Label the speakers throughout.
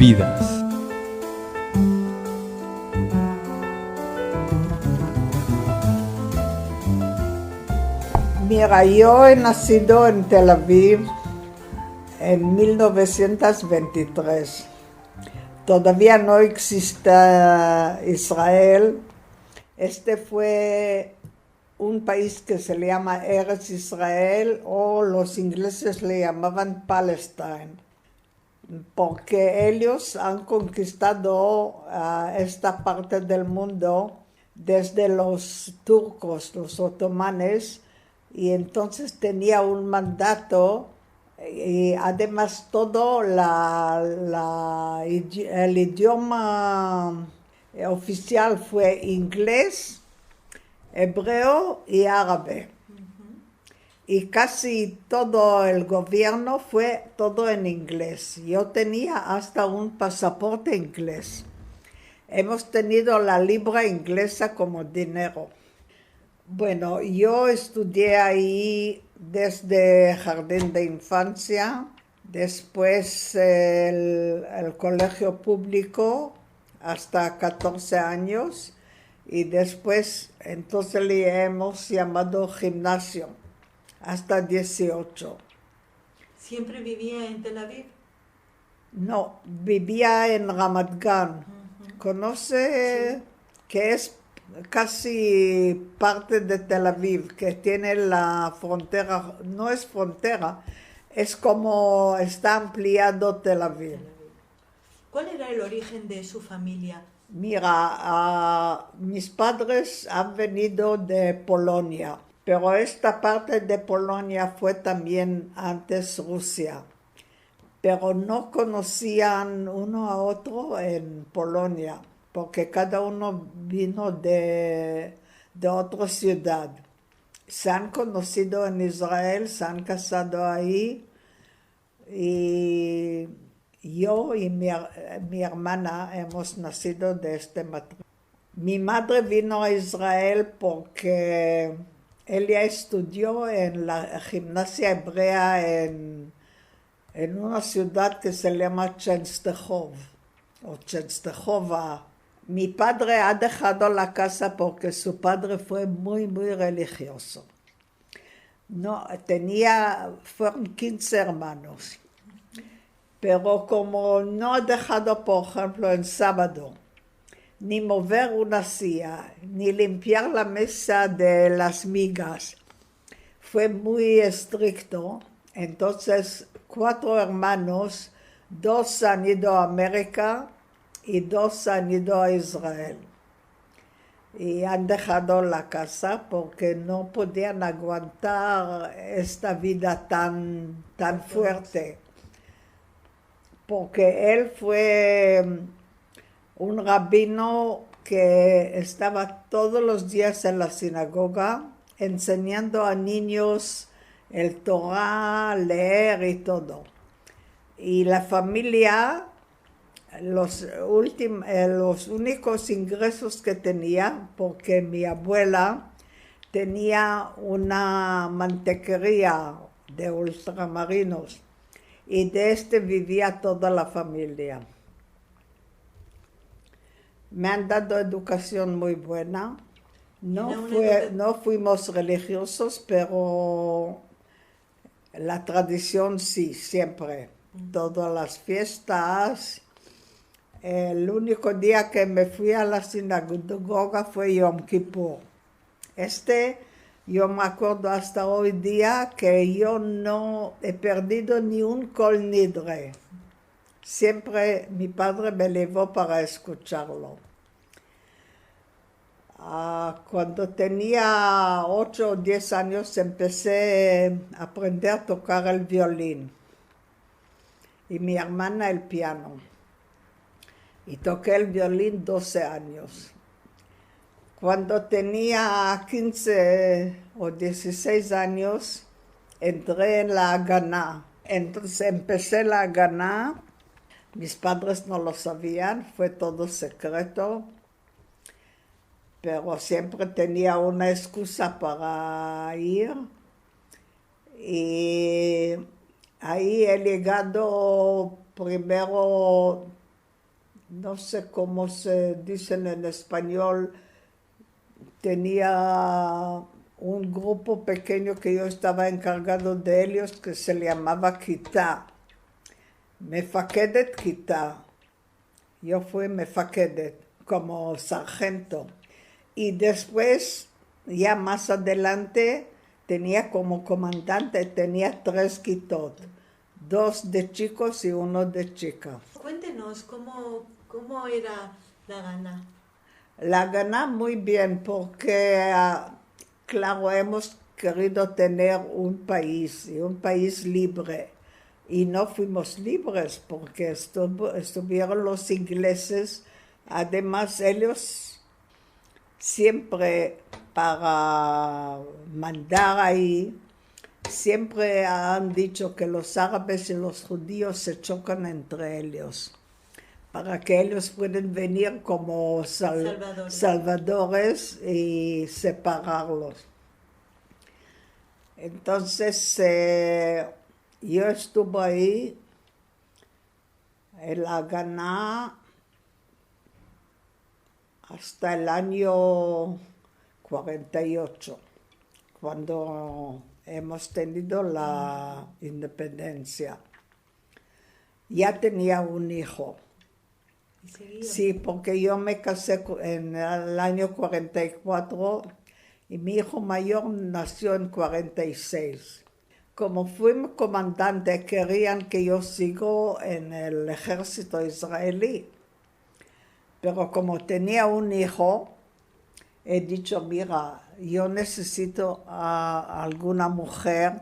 Speaker 1: vidas.
Speaker 2: Mira, yo he nacido en Tel Aviv en 1923. Todavía no existe Israel. Este fue un país que se le llama Eretz Israel, o los ingleses le llamaban Palestine, porque ellos han conquistado esta parte del mundo desde los turcos, los otomanes, y entonces tenía un mandato, y además todo el idioma oficial fue inglés, hebreo y árabe. Y casi todo el gobierno fue todo en inglés. Yo tenía hasta un pasaporte inglés. Hemos tenido la libra inglesa como dinero. Bueno, yo estudié ahí desde jardín de infancia, después el colegio público hasta 14 años, y después entonces le hemos llamado gimnasio hasta 18.
Speaker 3: ¿Siempre vivía en Tel Aviv?
Speaker 2: No, vivía en Ramat Gan. ¿Conoce?
Speaker 3: Sí.
Speaker 2: Que es casi parte de Tel Aviv, que tiene la frontera, no es frontera, es como está ampliado Tel Aviv.
Speaker 3: ¿Cuál era el origen de su familia?
Speaker 2: Mira, mis padres han venido de Polonia, pero esta parte de Polonia fue también antes Rusia, pero no conocían uno a otro en Polonia, porque cada uno vino de otra ciudad. Se han conocido en Israel, se han casado ahí, y yo y mi hermana hemos nacido de este matrimonio. Mi madre vino a Israel porque ella estudió en la gimnasia hebrea en una ciudad que se llama Chenstechov, o Chenstechova. Mi padre ha dejado la casa porque su padre fue muy, muy religioso. No, fueron 15 hermanos. Pero como no ha dejado, por ejemplo, en sábado, ni mover una silla, ni limpiar la mesa de las migas, fue muy estricto. Entonces, 4 hermanos, 2 han ido a América y 2 han ido a Israel. Y han dejado la casa porque no podían aguantar esta vida tan fuerte. Porque él fue un rabino que estaba todos los días en la sinagoga enseñando a niños el Torah, leer y todo. Y la familia, los únicos ingresos que tenía, porque mi abuela tenía una mantequería de ultramarinos, y de este vivía toda la familia. Me han dado educación muy buena. No fuimos religiosos, pero la tradición sí, siempre. Todas las fiestas. El único día que me fui a la sinagoga fue Yom Kippur. Yo me acuerdo hasta hoy día que yo no he perdido ni un Kol Nidre. Siempre mi padre me llevó para escucharlo. Cuando tenía 8 o 10 años empecé a aprender a tocar el violín y mi hermana el piano. Y toqué el violín 12 años. Cuando tenía 15 o 16 años, entré en la Haganá. Entonces empecé la Haganá. Mis padres no lo sabían, fue todo secreto. Pero siempre tenía una excusa para ir. Y ahí he llegado primero no sé cómo se dicen en español, tenía un grupo pequeño que yo estaba encargado de ellos que se le llamaba Kitá, Mefakedet Kitá. Yo fui Mefakedet como sargento. Y después, ya más adelante, tenía como comandante, tenía 3 kitot, 2 de chicos y 1 de chicas.
Speaker 3: Cuéntenos cómo era la gana.
Speaker 2: La gané muy bien porque, claro, hemos querido tener un país y un país libre. Y no fuimos libres porque estuvieron los ingleses. Además, ellos siempre para mandar ahí, siempre han dicho que los árabes y los judíos se chocan entre ellos, para que ellos puedan venir como salvadores y separarlos. Entonces, yo estuve ahí en la Ganá hasta el año 48, cuando hemos tenido la independencia. Ya tenía un hijo. Sí, porque yo me casé en el año 44 y mi hijo mayor nació en 46. Como fui comandante, querían que yo siga en el ejército israelí. Pero como tenía un hijo, he dicho, mira, yo necesito a alguna mujer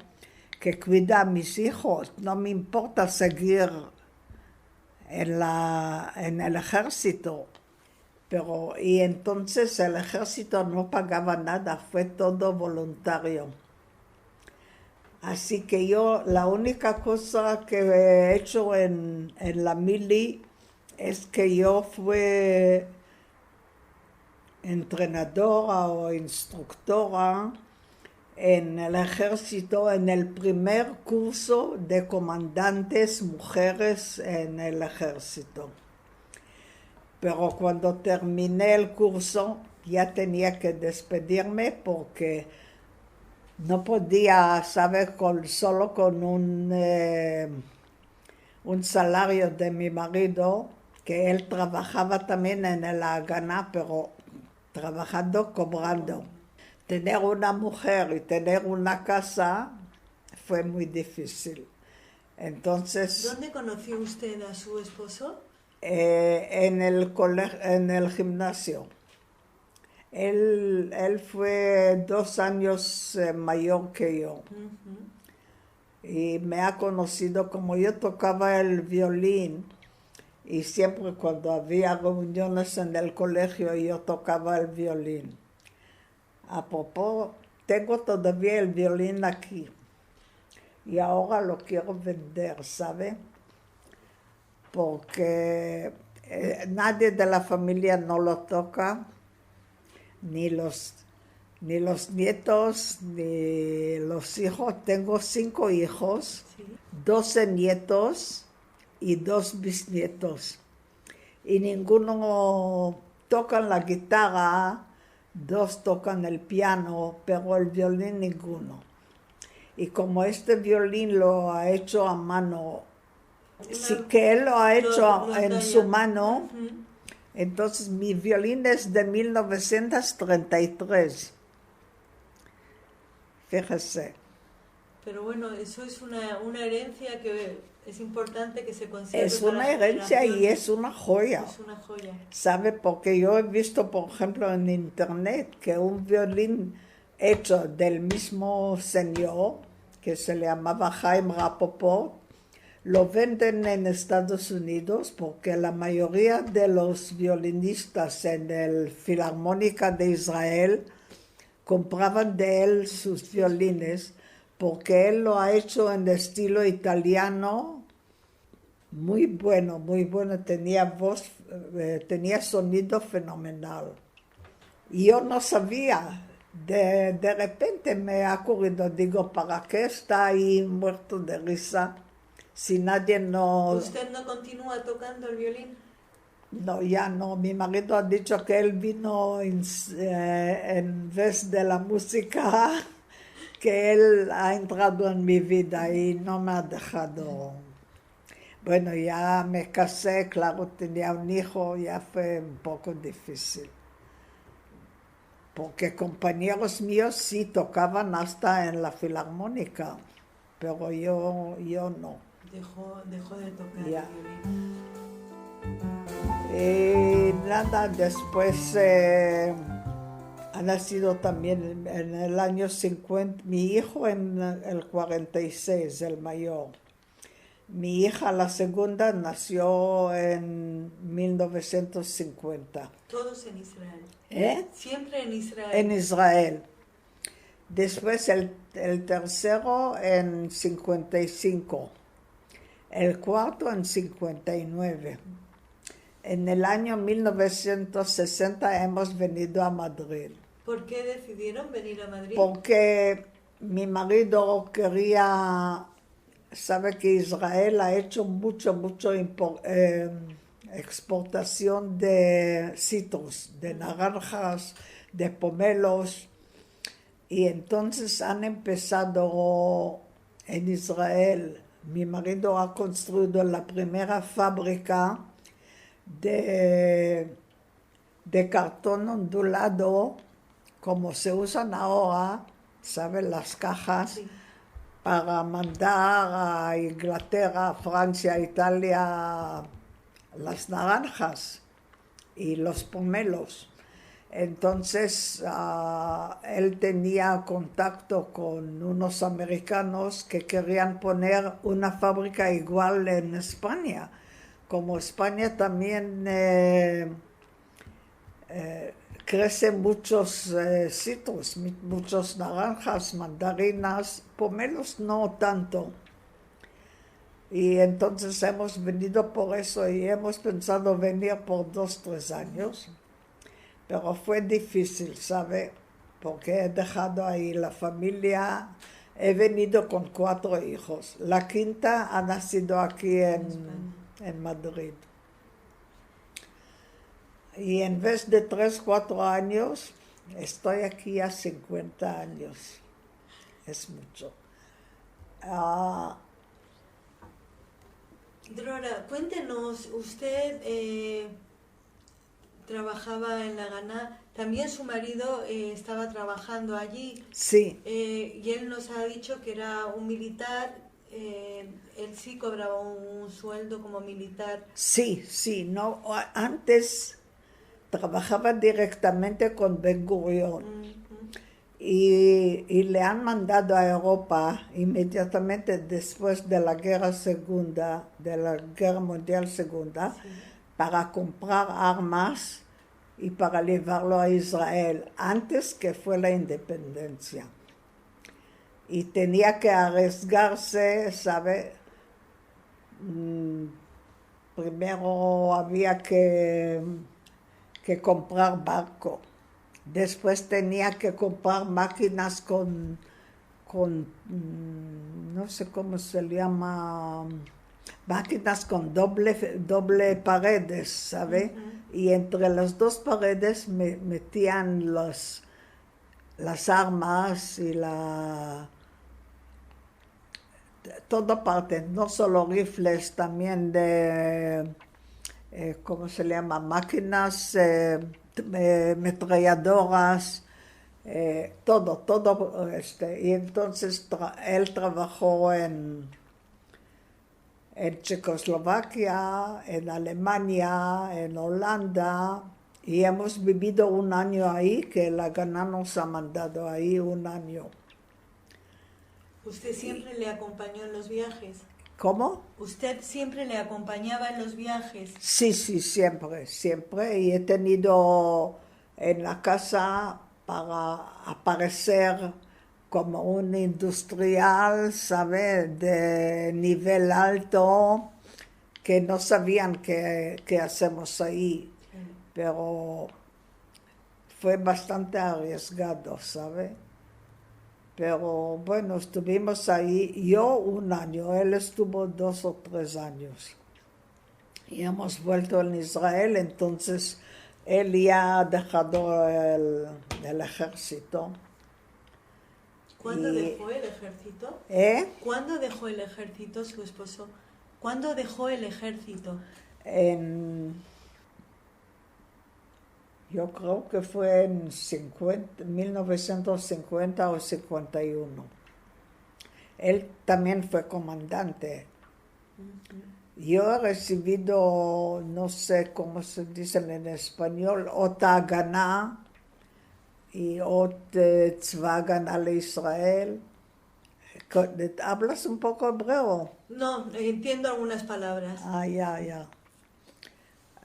Speaker 2: que cuide a mis hijos. No me importa seguir en el ejército. Y entonces el ejército no pagaba nada, fue todo voluntario. Así que yo, la única cosa que he hecho en la mili es que yo fui entrenadora o instructora en el ejército, en el primer curso de comandantes mujeres en el ejército. Pero cuando terminé el curso ya tenía que despedirme porque no podía, ¿sabes? Solo con un salario de mi marido, que él trabajaba también en el Haganá, pero trabajando, cobrando. Tener una mujer y tener una casa fue muy difícil. Entonces,
Speaker 3: ¿Dónde conoció usted a su esposo?
Speaker 2: En el gimnasio. Él fue 2 años mayor que yo. Y me ha conocido como yo tocaba el violín. Y siempre cuando había reuniones en el colegio yo tocaba el violín. A propósito, tengo todavía el violín aquí. Y ahora lo quiero vender, ¿sabe? Porque nadie de la familia no lo toca, ni los nietos, ni los hijos. Tengo 5 hijos,
Speaker 3: Sí.
Speaker 2: 12 nietos y 2 bisnietos. Y ninguno toca la guitarra, 2 tocan el piano, pero el violín ninguno. Y como este violín lo ha hecho a mano, sí que él lo ha hecho en su mano, entonces mi violín es de 1933. Fíjese.
Speaker 3: Pero bueno, eso es una herencia que es importante que se conserve.
Speaker 2: Es
Speaker 3: para
Speaker 2: una
Speaker 3: las
Speaker 2: herencia y
Speaker 3: generaciones.
Speaker 2: es una joya.
Speaker 3: Es una joya.
Speaker 2: ¿Sabe? Porque yo he visto, por ejemplo, en internet que un violín hecho del mismo señor, que se le llamaba Chaim Rapoport, lo venden en Estados Unidos porque la mayoría de los violinistas en el Filarmónica de Israel compraban de él sus violines porque él lo ha hecho en estilo italiano. Muy bueno, tenía voz, tenía sonido fenomenal. Y yo no sabía, de repente me ha ocurrido, digo, ¿para qué está ahí muerto de risa si nadie no...
Speaker 3: ¿Usted no continúa tocando el violín?
Speaker 2: No, ya no. Mi marido ha dicho que él vino en vez de la música, que él ha entrado en mi vida y no me ha dejado. Bueno, ya me casé, claro, tenía un hijo, ya fue un poco difícil. Porque compañeros míos sí tocaban hasta en la filarmónica, pero yo no.
Speaker 3: Dejó de tocar
Speaker 2: Ya.
Speaker 3: el violín.
Speaker 2: Y nada, después ha nacido también en el año 50, mi hijo en el 46, el mayor. Mi hija, la segunda, nació en 1950.
Speaker 3: Todos en Israel.
Speaker 2: ¿Eh?
Speaker 3: Siempre en Israel.
Speaker 2: En Israel. Después el tercero en 55. El cuarto en 59. En el año 1960 hemos venido a Madrid.
Speaker 3: ¿Por qué decidieron venir a Madrid?
Speaker 2: Porque mi marido quería, sabe que Israel ha hecho mucho exportación de citrus, de naranjas, de pomelos, y entonces han empezado en Israel. Mi marido ha construido la primera fábrica de cartón ondulado, como se usan ahora, ¿saben? Las cajas,
Speaker 3: Sí.
Speaker 2: para mandar a Inglaterra, Francia, Italia, las naranjas y los pomelos. Entonces, él tenía contacto con unos americanos que querían poner una fábrica igual en España. Como España también crecen muchos citrus, muchos naranjas, mandarinas, pomelos no tanto. Y entonces hemos venido por eso y hemos pensado venir por 2-3 años. Pero fue difícil, ¿sabe? Porque he dejado ahí la familia. He venido con 4 hijos. La quinta ha nacido aquí en Madrid. Y en vez de 3-4 años, estoy aquí a 50 años. Es mucho.
Speaker 3: Drora, cuéntenos, usted trabajaba en La Ganá, también su marido estaba trabajando allí.
Speaker 2: Sí.
Speaker 3: Y él nos ha dicho que era un militar, él sí cobraba un sueldo como militar.
Speaker 2: Sí, no, antes trabajaba directamente con Ben Gurion y le han mandado a Europa inmediatamente después de la Guerra Segunda, de la Guerra Mundial Segunda,
Speaker 3: Sí.
Speaker 2: para comprar armas y para llevarlo a Israel antes que fue la independencia. Y tenía que arriesgarse, ¿sabe? Primero había que comprar barco. Después tenía que comprar máquinas con no sé cómo se llama, máquinas con doble paredes, ¿sabe? Y entre las 2 paredes metían las armas y toda parte, no solo rifles, también de, ¿cómo se llama? Máquinas metralladoras, todo. Y entonces él trabajó en Checoslovaquia, en Alemania, en Holanda, y hemos vivido 1 año ahí, que la Ganá nos ha mandado ahí 1 año.
Speaker 3: ¿Usted siempre le acompañó en los viajes?
Speaker 2: ¿Cómo?
Speaker 3: ¿Usted siempre le acompañaba en los viajes?
Speaker 2: Sí, siempre. Y he tenido en la casa para aparecer como un industrial, ¿sabe? De nivel alto, que no sabían qué hacemos ahí. Pero fue bastante arriesgado, ¿sabe? Pero bueno, estuvimos ahí, yo 1 año, él estuvo 2 o 3 años. y hemos vuelto en Israel, entonces él ya ha dejado el ejército.
Speaker 3: ¿Cuándo
Speaker 2: Y-
Speaker 3: dejó el ejército?
Speaker 2: ¿Eh?
Speaker 3: ¿Cuándo dejó el ejército su esposo? ¿Cuándo dejó el ejército?
Speaker 2: Yo creo que fue en 1950 o 51. Él también fue comandante. Yo he recibido, no sé cómo se dice en español, ota Hagana y ot Tzva Hagana Israel. ¿Hablas un poco hebreo?
Speaker 3: No, entiendo algunas palabras.
Speaker 2: Ah, ya.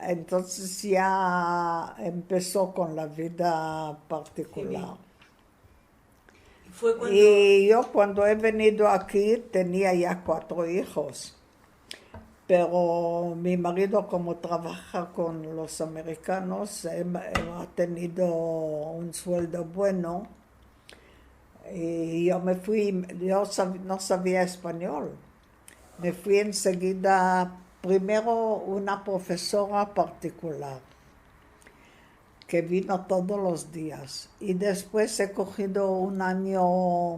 Speaker 2: Entonces ya empezó con la vida particular.
Speaker 3: Fue cuando...
Speaker 2: Y yo cuando he venido aquí tenía ya 4 hijos. Pero mi marido, como trabaja con los americanos, ha tenido un sueldo bueno. Y yo me fui, no sabía español. Me fui enseguida, primero una profesora particular, que vino todos los días. Y después he cogido un año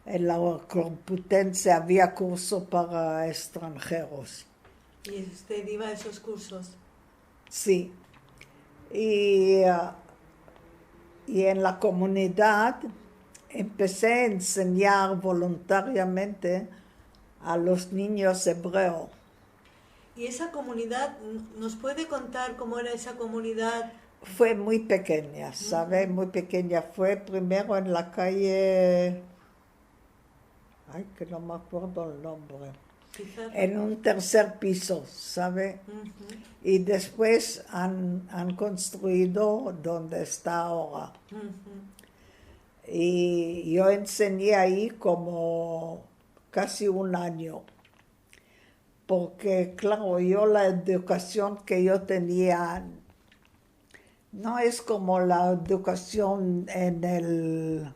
Speaker 2: en la Complutense, había curso para extranjeros.
Speaker 3: ¿Y usted iba a esos cursos?
Speaker 2: Sí. Y en la comunidad empecé a enseñar voluntariamente a los niños hebreos.
Speaker 3: ¿Y esa comunidad, nos puede contar cómo era esa comunidad?
Speaker 2: Fue muy pequeña, ¿sabe? Muy pequeña. Fue primero en la calle, ay, que no me acuerdo el nombre,
Speaker 3: Quizás...
Speaker 2: en un tercer piso, ¿sabe?
Speaker 3: Ujú,
Speaker 2: Y después han construido donde está ahora.
Speaker 3: ujú.
Speaker 2: Y yo enseñé ahí como casi un año, porque claro, yo la educación que yo tenía no es como la educación en el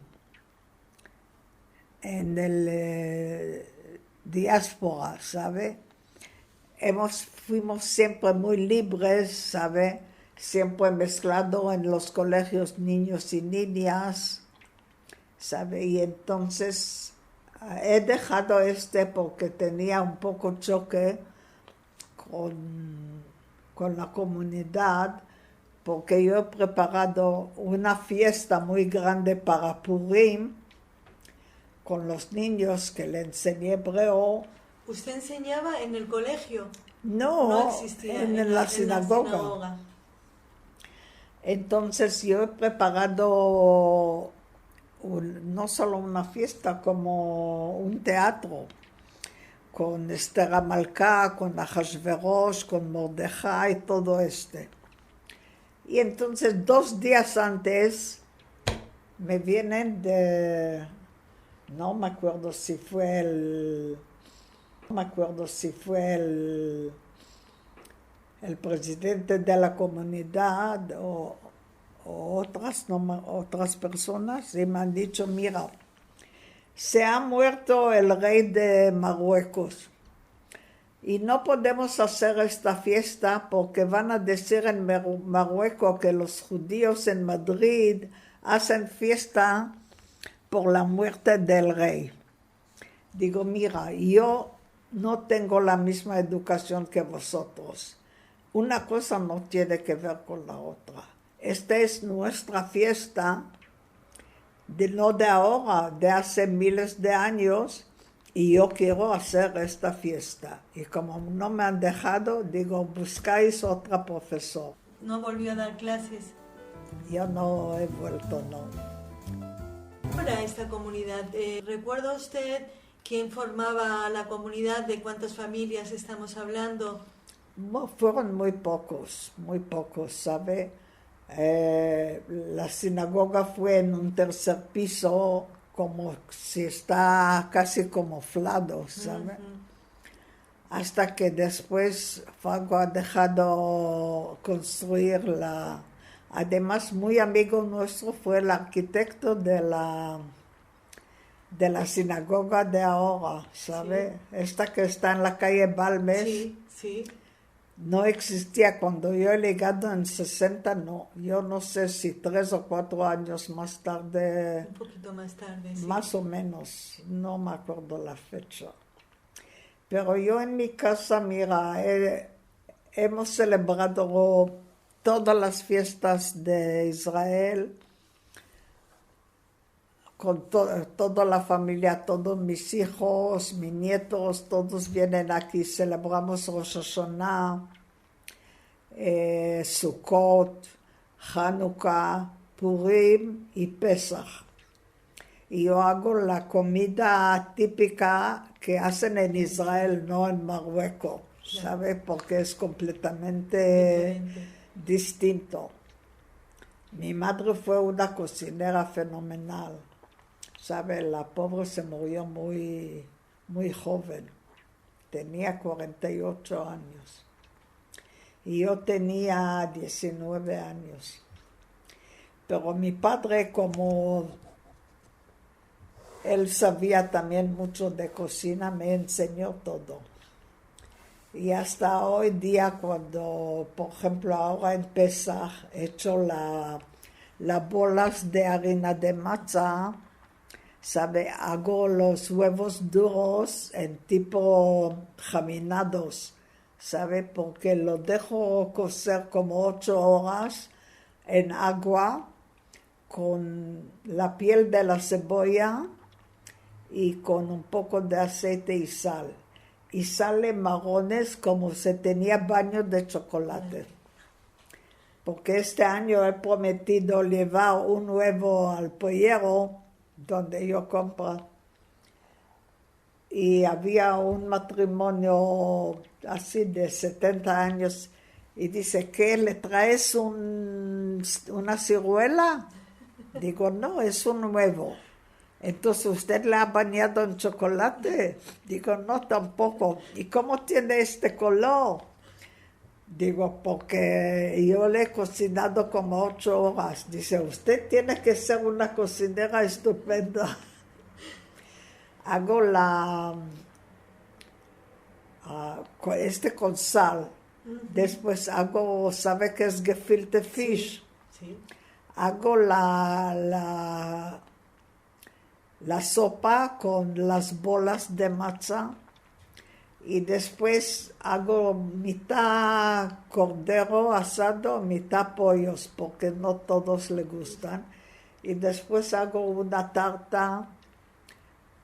Speaker 2: diáspora, ¿sabe? Fuimos siempre muy libres, ¿sabe? Siempre mezclado en los colegios niños y niñas, ¿sabe? Y entonces he dejado porque tenía un poco choque con la comunidad, porque yo he preparado una fiesta muy grande para Purim con los niños que le enseñé hebreo.
Speaker 3: ¿Usted enseñaba en el colegio?
Speaker 2: No,
Speaker 3: No existía
Speaker 2: en la sinagoga. Entonces yo he preparado no solo una fiesta, como un teatro, con Esther Amalcá, con Ahasverosh, con Mordejai, todo Y entonces 2 días antes me vienen no me acuerdo si fue el presidente de la comunidad o otras personas, y me han dicho, mira, se ha muerto el rey de Marruecos y no podemos hacer esta fiesta porque van a decir en Marruecos que los judíos en Madrid hacen fiesta por la muerte del rey. Digo, mira, yo no tengo la misma educación que vosotros. Una cosa no tiene que ver con la otra. Esta es nuestra fiesta, no de ahora, de hace miles de años, y yo quiero hacer esta fiesta. Y como no me han dejado, digo, buscáis otra profesora.
Speaker 3: ¿No volvió a dar clases?
Speaker 2: Yo no he vuelto, no.
Speaker 3: ¿Cómo era esta comunidad? ¿Recuerda usted quién formaba la comunidad? ¿De cuántas familias estamos hablando?
Speaker 2: Fueron muy pocos, ¿sabe? La sinagoga fue en un tercer piso, como si está casi camuflado, ¿sabe? Hasta que después Franco ha dejado construir Además, muy amigo nuestro fue el arquitecto de la sinagoga de ahora, ¿sabe?
Speaker 3: Sí.
Speaker 2: Esta que está en la calle Balmes.
Speaker 3: Sí, sí.
Speaker 2: no existía. Cuando yo he llegado en 60, no. Yo no sé si 3 o 4 años más tarde.
Speaker 3: Un poquito más tarde, sí.
Speaker 2: Más o menos, no me acuerdo la fecha. Pero yo en mi casa, mira, hemos celebrado todas las fiestas de Israel con toda la familia, todos mis hijos, mis nietos, todos vienen aquí, celebramos Rosh Hashanah, Sukkot, Hanukkah, Purim y Pesach. Y yo hago la comida típica que hacen en Israel, no en Marruecos, ¿sabes? Porque es completamente distinto. Mi madre fue una cocinera fenomenal, ¿sabes? La pobre se murió muy, muy joven, tenía 48 años y yo tenía 19 años. Pero mi padre, como él sabía también mucho de cocina, me enseñó todo. Y hasta hoy día, cuando, por ejemplo, ahora en Pesach, he hecho las bolas de harina de matzah, ¿sabe? Hago los huevos duros en tipo jaminados, ¿sabe? Porque los dejo cocer como 8 horas en agua con la piel de la cebolla y con un poco de aceite y sal. Y salen marrones como si tenía baños de chocolate. Porque este año he prometido llevar un huevo al pollero, donde yo compro. Y había un matrimonio así de 70 años y dice, ¿qué? ¿Le traes una ciruela? Digo, no, es un huevo. Entonces, ¿usted le ha bañado en chocolate? Digo, no, tampoco. ¿Y cómo tiene este color? Digo, porque yo le he cocinado como 8 horas. Dice, usted tiene que ser una cocinera estupenda. Hago con sal. Después hago, ¿sabe qué es gefilte fish?
Speaker 3: Sí.
Speaker 2: Hago la sopa con las bolas de matzah y después hago mitad cordero asado, mitad pollos, porque no todos le gustan. Y después hago una tarta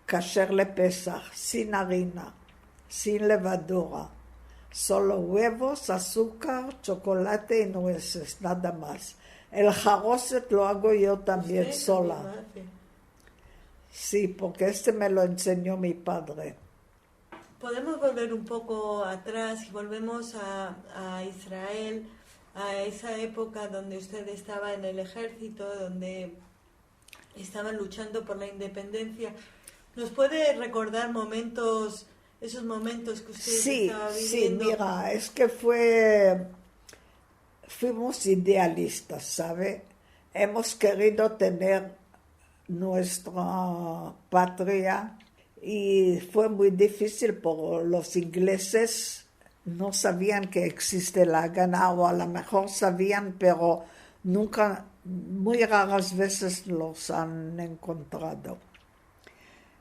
Speaker 2: kasher le Pesach, sin harina, sin levadura, solo huevos, azúcar, chocolate y nueces, nada más. El jaroset lo hago yo también sola. Sí, porque me lo enseñó mi padre.
Speaker 3: Podemos volver un poco atrás y volvemos a Israel, a esa época donde usted estaba en el ejército, donde estaban luchando por la independencia. ¿Nos puede recordar esos momentos que usted estaba viviendo?
Speaker 2: Sí, mira, es que fuimos idealistas, ¿sabe? Hemos querido tener nuestra patria y fue muy difícil porque los ingleses no sabían que existe la Haganah, o a lo mejor sabían, pero nunca, muy raras veces los han encontrado.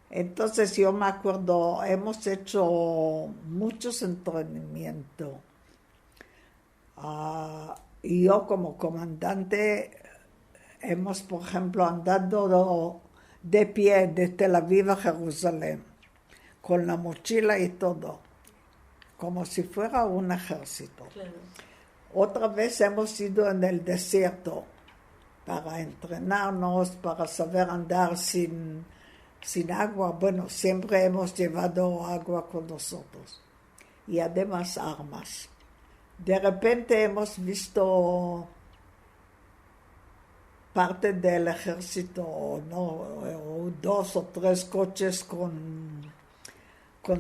Speaker 2: Entonces yo me acuerdo, hemos hecho muchos entrenamientos. Y yo como comandante hemos, por ejemplo, andado de pie de Tel Aviv a Jerusalén, con la mochila y todo, como si fuera un ejército.
Speaker 3: Claro.
Speaker 2: Otra vez hemos ido en el desierto para entrenarnos, para saber andar sin agua. Bueno, siempre hemos llevado agua con nosotros y además armas. De repente hemos visto parte del ejército, ¿no? O 2 o 3 coches con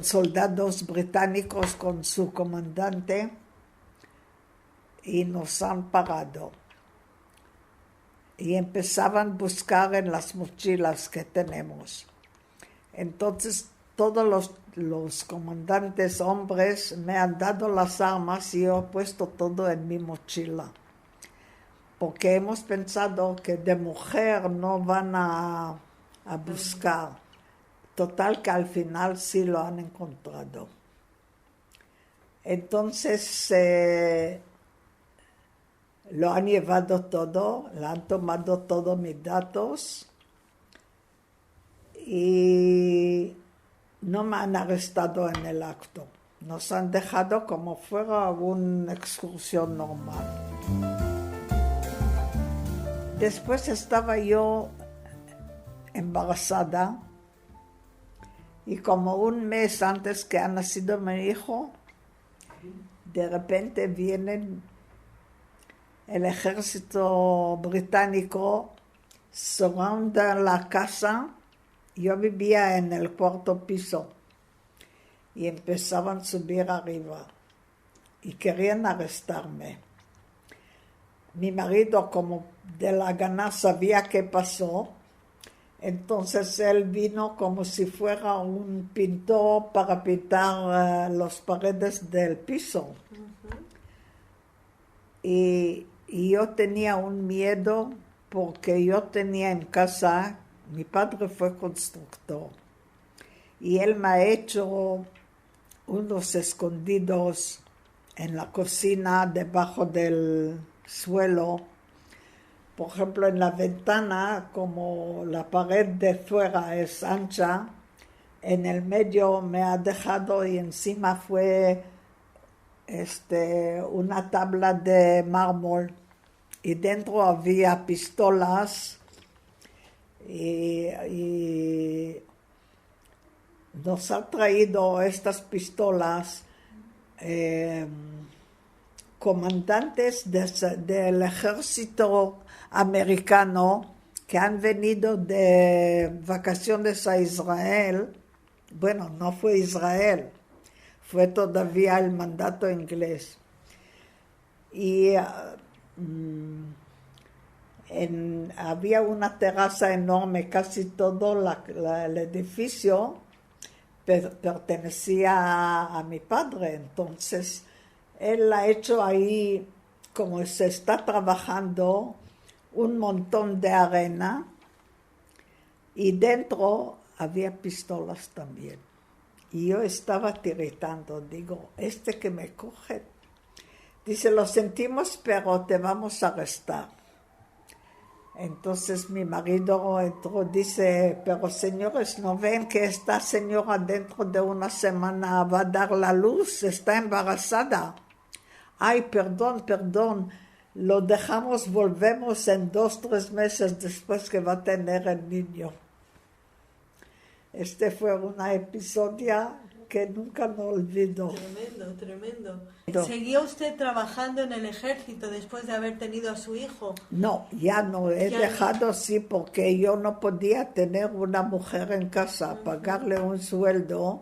Speaker 2: soldados británicos con su comandante y nos han parado. Y empezaban a buscar en las mochilas que tenemos. Entonces todos los comandantes hombres me han dado las armas y yo he puesto todo en mi mochila. Porque hemos pensado que de mujer no van a buscar. Total que al final sí lo han encontrado. Entonces lo han llevado todo, le han tomado todos mis datos y no me han arrestado en el acto. Nos han dejado como fuera una excursión normal. Después estaba yo embarazada y como un mes antes que ha nacido mi hijo, de repente vienen el ejército británico, surroundan la casa. Yo vivía en el cuarto piso y empezaban a subir arriba y querían arrestarme. Mi marido, como de la gana, sabía qué pasó. Entonces él vino como si fuera un pintor para pintar las paredes del piso. Y yo tenía un miedo porque yo tenía en casa, mi padre fue constructor y él me ha hecho unos escondidos en la cocina debajo del suelo. Por ejemplo, en la ventana, como la pared de fuera es ancha, en el medio me ha dejado y encima fue una tabla de mármol y dentro había pistolas y nos ha traído estas pistolas comandantes del ejército americano que han venido de vacaciones a Israel. Bueno, no fue Israel, fue todavía el mandato inglés. Y había una terraza enorme, casi todo el edificio pertenecía a mi padre. Entonces, él ha hecho ahí, como se está trabajando, un montón de arena y dentro había pistolas también. Y yo estaba tiritando, digo, que me coge. Dice, lo sentimos, pero te vamos a arrestar. Entonces mi marido entró, dice, pero señores, ¿no ven que esta señora dentro de una semana va a dar la luz? Está embarazada. Ay, perdón, lo dejamos, volvemos en 2-3 meses después que va a tener el niño. Fue una episodio que nunca me olvido.
Speaker 3: Tremendo. ¿Seguía usted trabajando en el ejército después de haber tenido a su hijo?
Speaker 2: No, ya no, he dejado sí, porque yo no podía tener una mujer en casa, pagarle un sueldo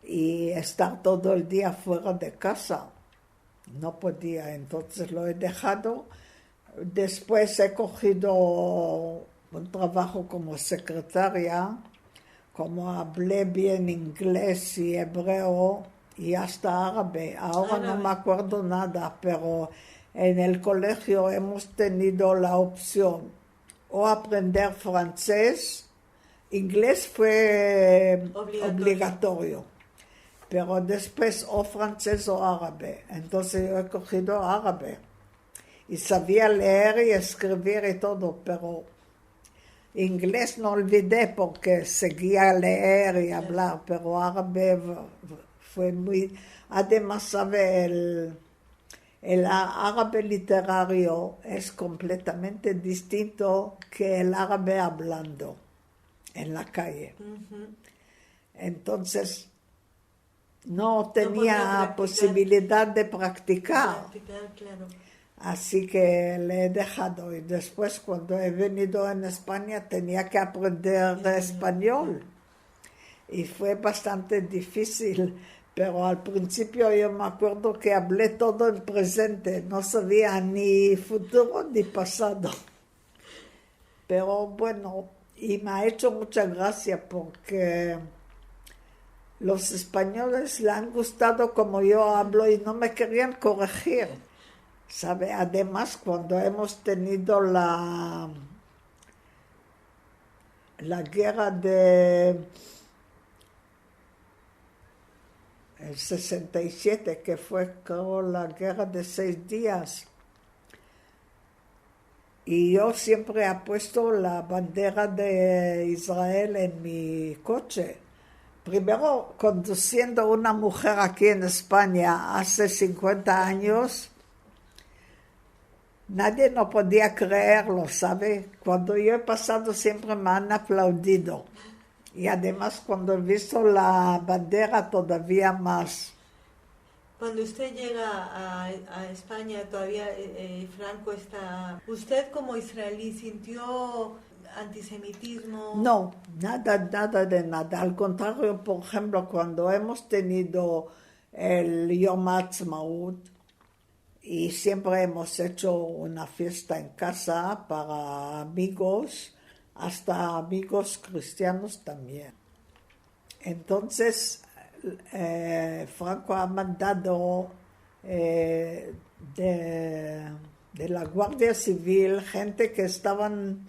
Speaker 2: y estar todo el día fuera de casa. No podía, entonces lo he dejado. Después he cogido un trabajo como secretaria. Como hablé bien inglés y hebreo y hasta árabe. Ahora no me acuerdo nada, pero en el colegio hemos tenido la opción o aprender francés, inglés fue obligatorio, pero después o francés o árabe. Entonces yo he cogido árabe y sabía leer y escribir y todo, pero inglés no olvidé porque seguía a leer y hablar, pero árabe fue muy... Además, sabe, el árabe literario es completamente distinto que el árabe hablando en la calle. Entonces, no tenía posibilidad de practicar.
Speaker 3: Claro.
Speaker 2: Así que le he dejado y después cuando he venido en España tenía que aprender español y fue bastante difícil, pero al principio yo me acuerdo que hablé todo en presente, no sabía ni futuro ni pasado. Pero bueno, y me ha hecho mucha gracia porque los españoles le han gustado como yo hablo y no me querían corregir, ¿sabe? Además, cuando hemos tenido la guerra de el 67, que fue, creo, la guerra de 6 días, y yo siempre he puesto la bandera de Israel en mi coche. Primero, conduciendo una mujer aquí en España hace 50 años, nadie no podía creerlo, ¿sabe? Cuando yo he pasado siempre me han aplaudido. Y además cuando he visto la bandera todavía más.
Speaker 3: Cuando usted llega a España, todavía Franco está... ¿Usted como israelí sintió antisemitismo?
Speaker 2: No, nada de nada. Al contrario, por ejemplo, cuando hemos tenido el Yom Ha'atzmaut, y siempre hemos hecho una fiesta en casa para amigos, hasta amigos cristianos también. Entonces, Franco ha mandado de la Guardia Civil gente que estaban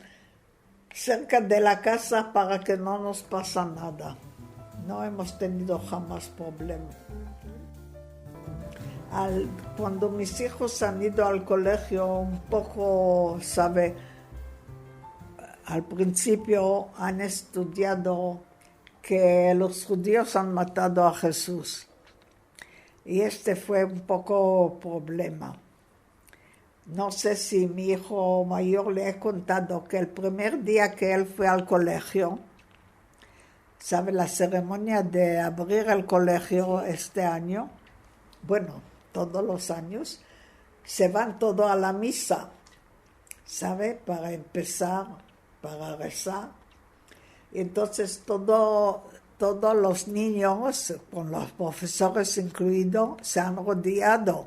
Speaker 2: cerca de la casa para que no nos pasa nada. No hemos tenido jamás problema. Cuando mis hijos han ido al colegio, un poco, ¿sabe? Al principio han estudiado que los judíos han matado a Jesús. Y fue un poco problema. No sé si mi hijo mayor le he contado que el primer día que él fue al colegio, ¿sabe? La ceremonia de abrir el colegio este año, bueno, todos los años, se van todos a la misa, ¿sabe? Para empezar, para rezar. Y entonces todos los niños, con los profesores incluidos, se han rodeado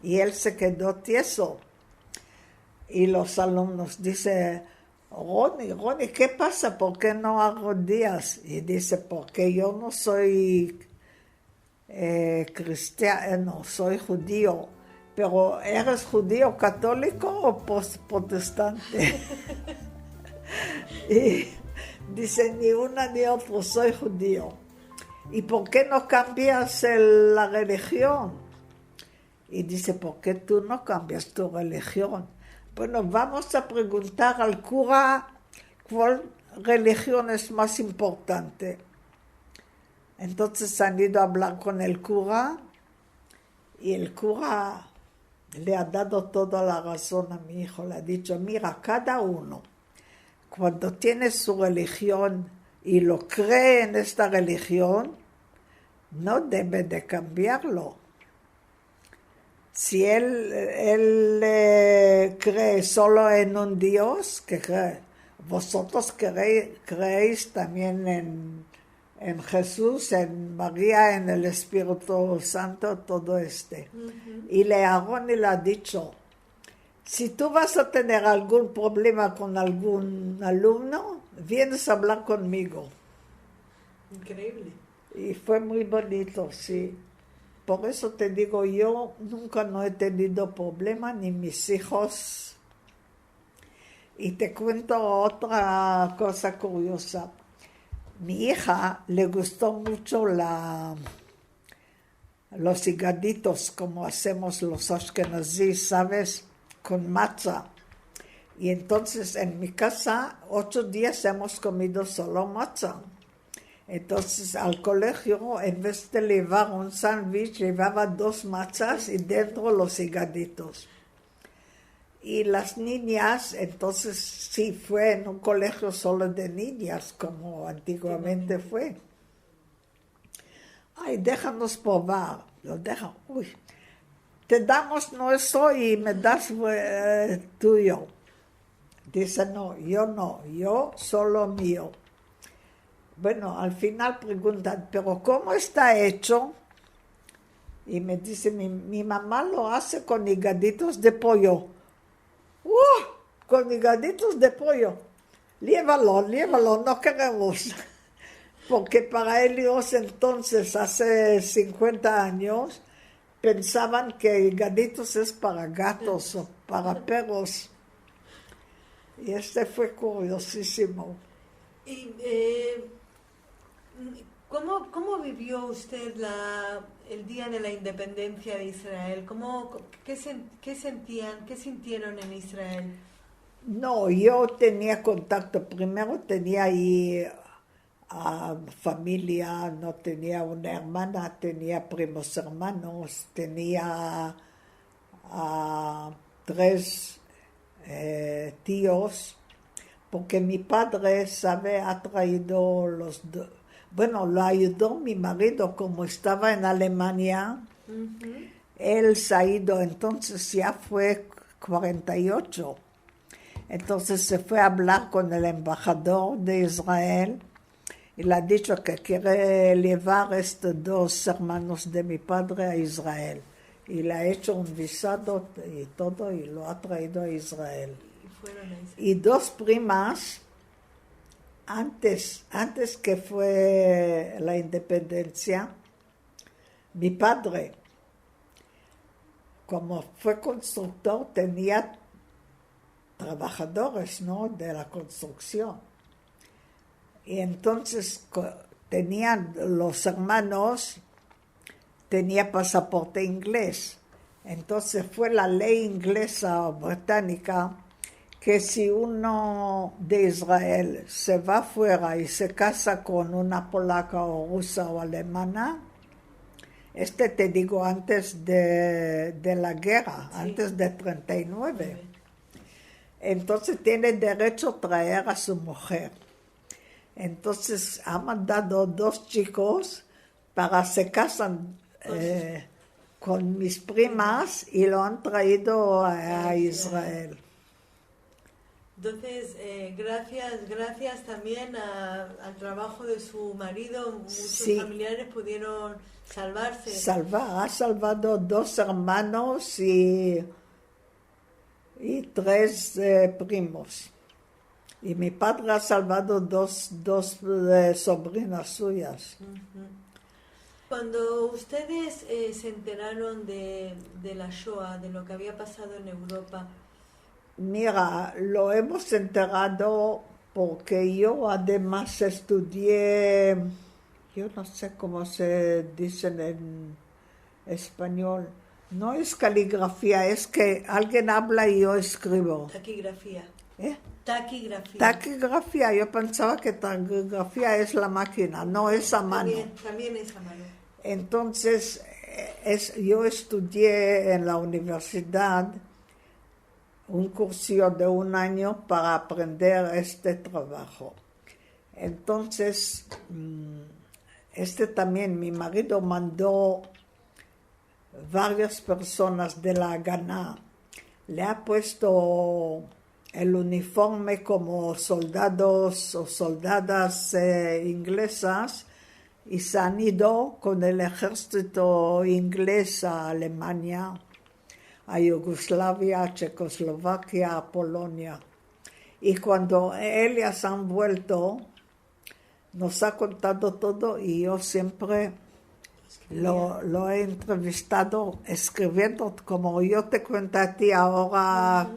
Speaker 2: y él se quedó tieso. Y los alumnos dicen, Ronnie, ¿qué pasa? ¿Por qué no arrodillas? Y dice, porque yo no soy cristiano, soy judío. Pero ¿eres judío católico o protestante? Y dice, ni una ni otra, soy judío. ¿Y por qué no cambias la religión? Y dice, ¿por qué tú no cambias tu religión? Bueno, vamos a preguntar al cura cuál religión es más importante. Entonces han ido a hablar con el cura y el cura le ha dado toda la razón a mi hijo. Le ha dicho, mira, cada uno, cuando tiene su religión y lo cree en esta religión, no debe de cambiarlo. Si él cree solo en un Dios, que cree. Vosotros creéis también en Jesús, en María, en el Espíritu Santo, todo Uh-huh. Y Aarón le ha dicho, si tú vas a tener algún problema con algún alumno, vienes a hablar conmigo.
Speaker 3: Increíble.
Speaker 2: Y fue muy bonito, sí. Por eso te digo, yo nunca no he tenido problema, ni mis hijos. Y te cuento otra cosa curiosa. Mi hija le gustó mucho los higaditos, como hacemos los ashkenazis, ¿sabes? Con matzah. Y entonces en mi casa 8 días hemos comido solo matzah. Entonces al colegio, en vez de llevar un sándwich, llevaba 2 matzahs y dentro los higaditos. Y las niñas, entonces sí, fue en un colegio solo de niñas, como antiguamente fue. Ay, déjanos probar. Lo dejan, uy, te damos nuestro y me das tuyo. Dice, no, yo solo mío. Bueno, al final preguntan, ¿pero cómo está hecho? Y me dice, mi mamá lo hace con higaditos de pollo. Con higaditos de pollo. Llévalo, no queremos. porque para ellos entonces, hace 50 años, pensaban que gatitos es para gatos o para perros. Y fue curiosísimo.
Speaker 3: ¿Y cómo vivió usted el día de la independencia de Israel? ¿Qué sentían, qué sintieron en Israel?
Speaker 2: No, yo tenía contacto. Primero tenía ahí familia, no tenía una hermana, tenía primos hermanos, tenía 3 tíos, porque mi padre ha traído bueno, lo ayudó mi marido, como estaba en Alemania, él se ha ido, entonces ya fue 48. Entonces se fue a hablar con el embajador de Israel y le ha dicho que quiere llevar estos 2 hermanos de mi padre a Israel. Y le ha hecho un visado y todo y lo ha traído a Israel. Y 2 primas, antes que fue la independencia, mi padre, como fue constructor, tenía trabajadores, ¿no?, de la construcción. Y entonces tenían los hermanos, tenía pasaporte inglés. Entonces fue la ley inglesa o británica que si uno de Israel se va fuera y se casa con una polaca o rusa o alemana, te digo antes de la guerra, sí, antes de 39. Entonces tiene derecho a traer a su mujer. Entonces ha mandado 2 chicos para se casan con mis primas y lo han traído a Israel.
Speaker 3: Entonces, gracias también al trabajo de su marido, muchos familiares pudieron salvarse.
Speaker 2: Ha salvado 2 hermanos y 3 primos. Y mi padre ha salvado 2 sobrinas suyas.
Speaker 3: Cuando ustedes se enteraron de la Shoah, de lo que había pasado en Europa.
Speaker 2: Mira, lo hemos enterado porque yo además estudié, yo no sé cómo se dice en español. No es caligrafía, es que alguien habla y yo escribo.
Speaker 3: Taquigrafía.
Speaker 2: Taquigrafía. Taquigrafía, yo pensaba que taquigrafía es la máquina, no es a mano.
Speaker 3: También es a mano.
Speaker 2: Entonces, yo estudié en la universidad un curso de 1 año para aprender este trabajo. Entonces, también mi marido mandó varias personas de la Haganah. Le ha puesto el uniforme como soldados o soldadas inglesas y se han ido con el ejército inglés a Alemania, a Yugoslavia, a Checoslovaquia, a Polonia. Y cuando ellas han vuelto, nos ha contado todo y yo siempre lo he entrevistado escribiendo, como yo te cuento a ti ahora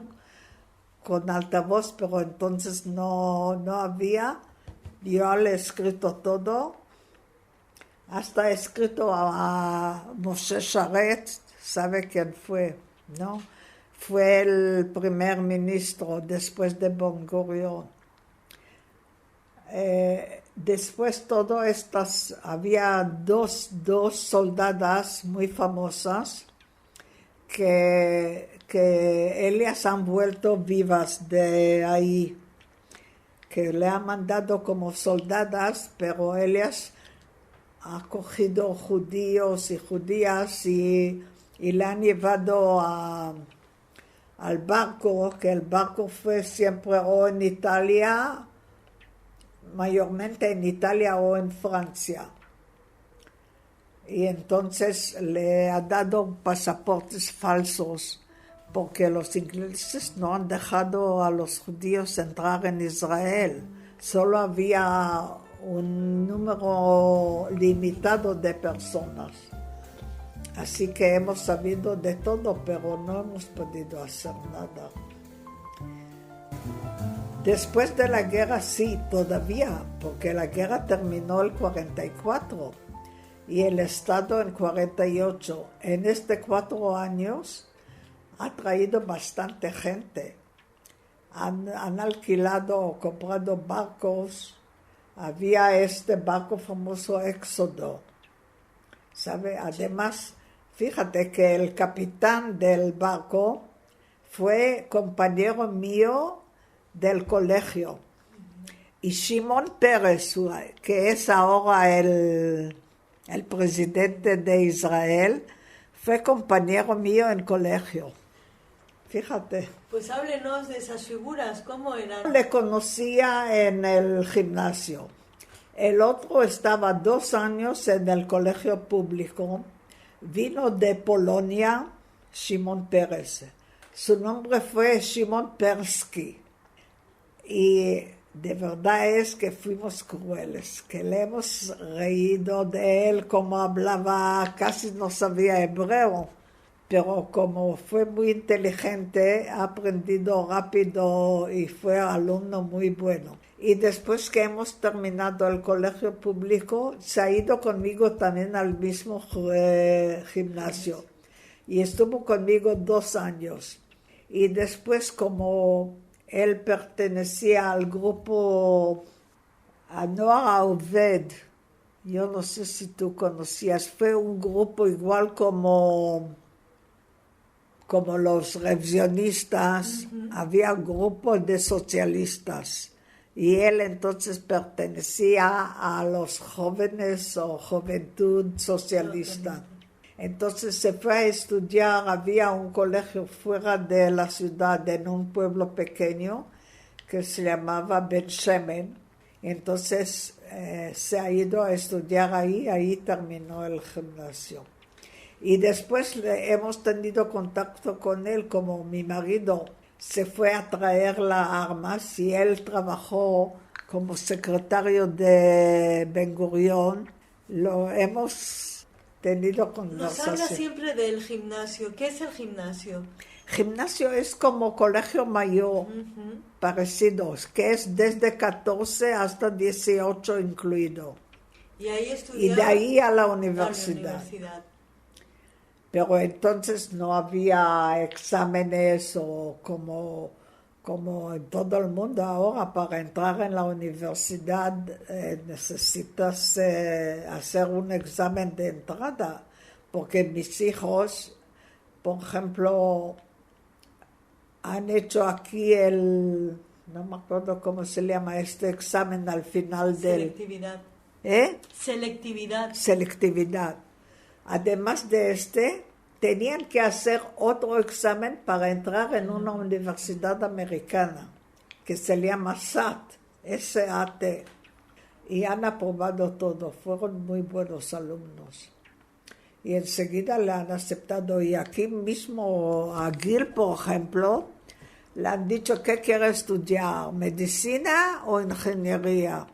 Speaker 2: con altavoz, pero entonces no había. Yo le he escrito todo, hasta he escrito a Moshe Sharet, ¿sabe quién fue? ¿No? Fue el primer ministro después de Ben Gurion. Después todo estas, había dos soldadas muy famosas que ellas han vuelto vivas de ahí, que le han mandado como soldadas, pero ellas han cogido judíos y judías y le han llevado al barco, que el barco fue siempre o en Italia, mayormente en Italia o en Francia. Y entonces le ha dado pasaportes falsos porque los ingleses no han dejado a los judíos entrar en Israel. Solo había un número limitado de personas. Así que hemos sabido de todo, pero no hemos podido hacer nada. Después de la guerra sí, todavía, porque la guerra terminó el 44 y el Estado en 48. En estos 4 años ha traído bastante gente. Han alquilado o comprado barcos. Había este barco famoso Éxodo. ¿Sabe? Además, fíjate que el capitán del barco fue compañero mío del colegio. Y Shimon Peres, que es ahora el presidente de Israel, fue compañero mío en colegio. Fíjate.
Speaker 3: Pues háblenos de esas figuras, ¿cómo eran?
Speaker 2: Le conocía en el gimnasio. El otro estaba 2 años en el colegio público. Vino de Polonia, Shimon Peres. Su nombre fue Shimon Persky. Y de verdad es que fuimos crueles, que le hemos reído de él, como hablaba, casi no sabía hebreo, pero como fue muy inteligente, ha aprendido rápido y fue alumno muy bueno. Y después que hemos terminado el colegio público, se ha ido conmigo también al mismo gimnasio y estuvo conmigo 2 años. Y después, como él pertenecía al grupo Anoar Haoved, yo no sé si tú conocías, fue un grupo igual como los revisionistas, había grupos de socialistas. Y él entonces pertenecía a los jóvenes o juventud socialista. Entonces se fue a estudiar, había un colegio fuera de la ciudad, en un pueblo pequeño, que se llamaba Ben Shemen. Entonces se ha ido a estudiar ahí terminó el gimnasio. Y después hemos tenido contacto con él, como mi marido se fue a traer las armas y él trabajó como secretario de Ben Gurión. Lo hemos tenido conversación.
Speaker 3: Nos habla siempre del gimnasio. ¿Qué es el gimnasio?
Speaker 2: Gimnasio es como colegio mayor, parecidos, que es desde 14 hasta 18 incluido.
Speaker 3: Y ahí
Speaker 2: Y de ahí a la universidad. Pero entonces no había exámenes o como en todo el mundo ahora. Para entrar en la universidad necesitas hacer un examen de entrada, porque mis hijos, por ejemplo, han hecho aquí no me acuerdo cómo se llama este examen al final
Speaker 3: Selectividad.
Speaker 2: Selectividad. Además de tenían que hacer otro examen para entrar en una universidad americana, que se llama SAT, y han aprobado todo, fueron muy buenos alumnos. Y enseguida le han aceptado, y aquí mismo a Gil, por ejemplo, le han dicho ¿qué quiere estudiar? ¿Medicina o ingeniería?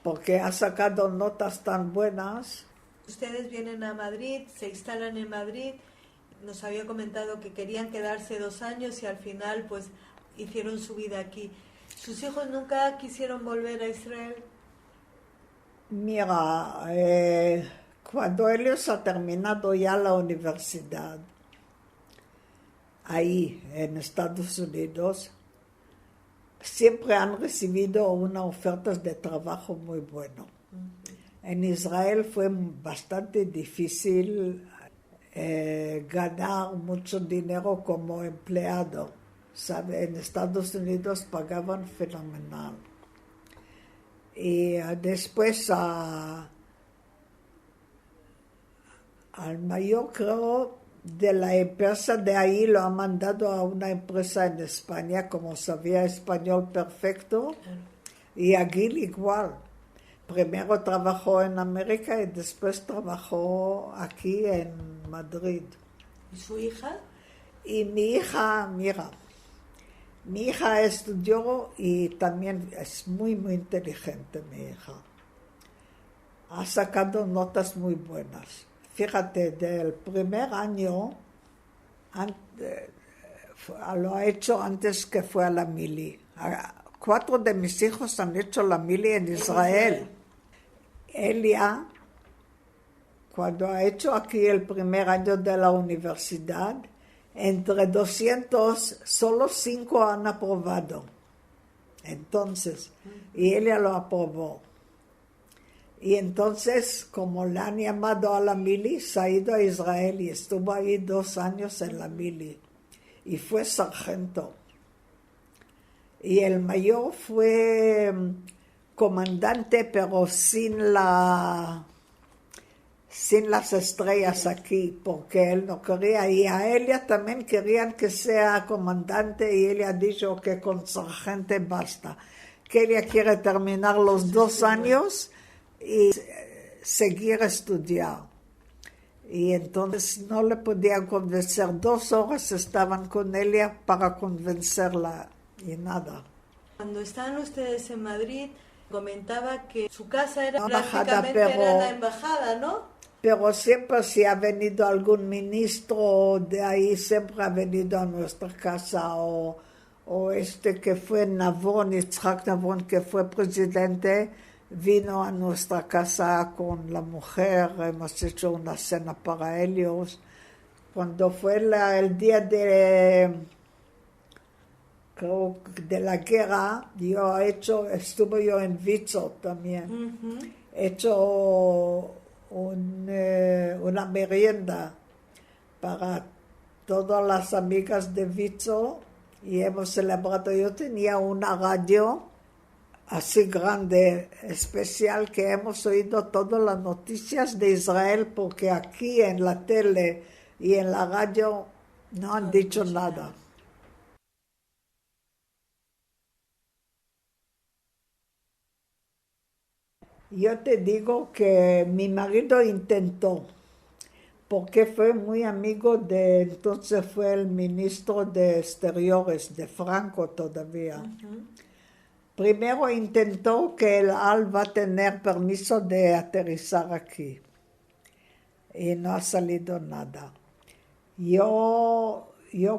Speaker 2: Porque ha sacado notas tan buenas.
Speaker 3: Ustedes vienen a Madrid, se instalan en Madrid, nos había comentado que querían quedarse 2 años y al final pues hicieron su vida aquí. ¿Sus hijos nunca quisieron volver a Israel?
Speaker 2: Mira, cuando ellos han terminado ya la universidad, ahí en Estados Unidos, siempre han recibido unas ofertas de trabajo muy buenas. En Israel fue bastante difícil ganar mucho dinero como empleado. ¿Sabe? En Estados Unidos pagaban fenomenal. Y después al mayor, creo, de la empresa de ahí lo ha mandado a una empresa en España, como sabía español perfecto, y a Gil igual. Primero trabajó en América y después trabajó aquí en Madrid.
Speaker 3: ¿Y su hija?
Speaker 2: Y mi hija, mira, Mi hija estudió y también es muy, muy inteligente mi hija. Ha sacado notas muy buenas. Fíjate, del primer año lo ha hecho antes que fue a la mili. 4 de mis hijos han hecho la mili en Israel. Elia, cuando ha hecho aquí el primer año de la universidad, entre 200, solo 5 han aprobado. Entonces, y ella lo aprobó. Y entonces, como le han llamado a la mili, se ha ido a Israel y estuvo ahí 2 años en la mili. Y fue sargento. Y el mayor fue comandante, pero sin las estrellas aquí, porque él no quería. Y a ella también querían que sea comandante y ella ha dicho que con sargento basta. Que ella quiere terminar los 2 años y seguir a estudiar. Y entonces no le podían convencer. 2 horas estaban con ella para convencerla y nada.
Speaker 3: Cuando estaban ustedes en Madrid, comentaba que su casa era
Speaker 2: Embajada,
Speaker 3: prácticamente era la embajada, ¿no?
Speaker 2: Pero siempre si ha venido algún ministro de ahí, siempre ha venido a nuestra casa, o este que fue Navon, Yitzhak Navon, que fue presidente, vino a nuestra casa con la mujer, hemos hecho una cena para ellos. Cuando fue el día de la guerra, estuve yo en Vitzo también. He hecho una merienda para todas las amigas de Vitzo y hemos celebrado. Yo tenía una radio así grande, especial, que hemos oído todas las noticias de Israel, porque aquí en la tele y en la radio no han dicho nada. Yo te digo que mi marido intentó, porque fue muy amigo entonces fue el ministro de Exteriores, de Franco todavía. Primero intentó que el AL va a tener permiso de aterrizar aquí, y no ha salido nada. Yo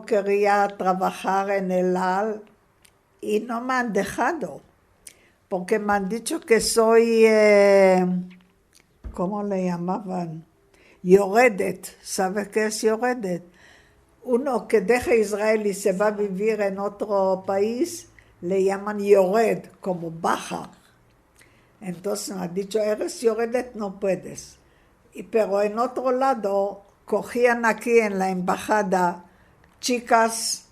Speaker 2: quería trabajar en el AL y no me han dejado. Porque me han dicho que soy, ¿cómo le llamaban? Yoredet. ¿Sabes qué es Yoredet? Uno que deja Israel y se va a vivir en otro país, le llaman Yored, como baja. Entonces me han dicho, eres Yoredet, no puedes. Pero en otro lado, cogían aquí en la embajada chicas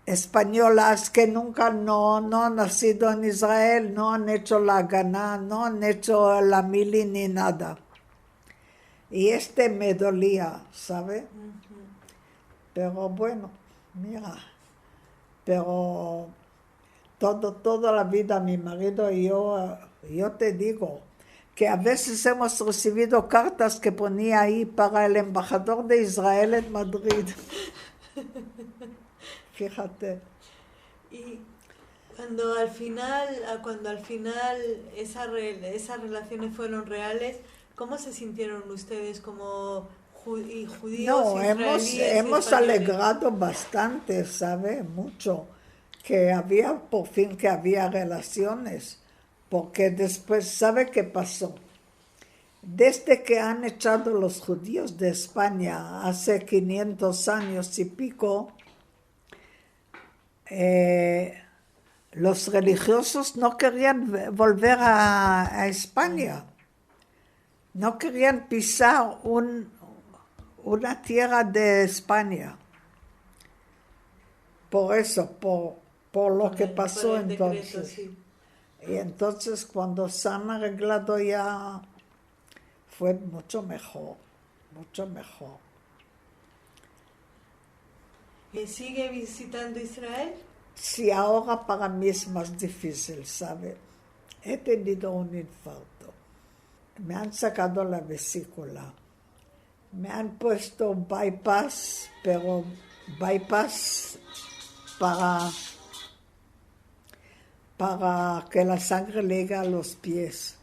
Speaker 2: españolas que nunca no han nacido en Israel, no han hecho la Gana, no han hecho la mili ni nada. Y me dolía, ¿sabe? Pero bueno, mira, pero toda la vida mi marido y yo te digo que a veces hemos recibido cartas que ponía ahí para el embajador de Israel en Madrid. Fíjate.
Speaker 3: Y cuando al final esas relaciones fueron reales, ¿cómo se sintieron ustedes como judíos?
Speaker 2: No,
Speaker 3: israelíes,
Speaker 2: hemos alegrado bastante, ¿sabe? Mucho. Que por fin había relaciones. Porque después, ¿sabe qué pasó? Desde que han echado los judíos de España hace 500 años y pico, los religiosos no querían volver a España, no querían pisar una tierra de España. Por eso, por lo que pasó entonces. Decreto, sí. Y entonces cuando se han arreglado ya, fue mucho mejor, mucho mejor.
Speaker 3: ¿Sigue visitando Israel?
Speaker 2: Sí, ahora para mí es más difícil, ¿sabe? He tenido un infarto. Me han sacado la vesícula. Me han puesto un bypass, pero bypass para para que la sangre llegue a los pies.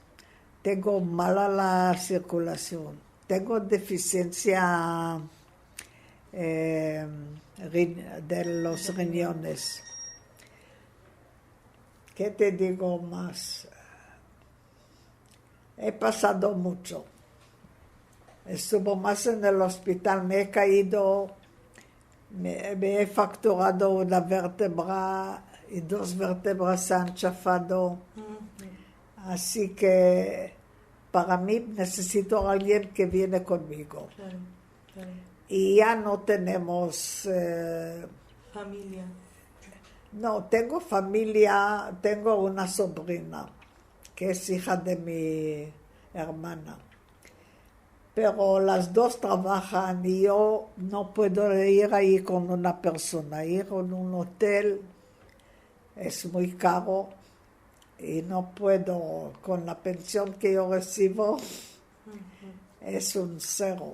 Speaker 2: Tengo mala la circulación. Tengo deficiencia de los riñones. ¿Qué te digo más? He pasado mucho. Estuve más en el hospital, me he caído, me he fracturado una vértebra y 2 vértebras se han chafado. Así que para mí necesito a alguien que viene conmigo.
Speaker 3: Claro, claro.
Speaker 2: Y ya no tenemos...
Speaker 3: Familia.
Speaker 2: no, tengo familia, tengo una sobrina que es hija de mi hermana. Pero las dos trabajan y yo no puedo ir ahí con una persona. Ir en un hotel es muy caro y no puedo, con la pensión que yo recibo, es un cero.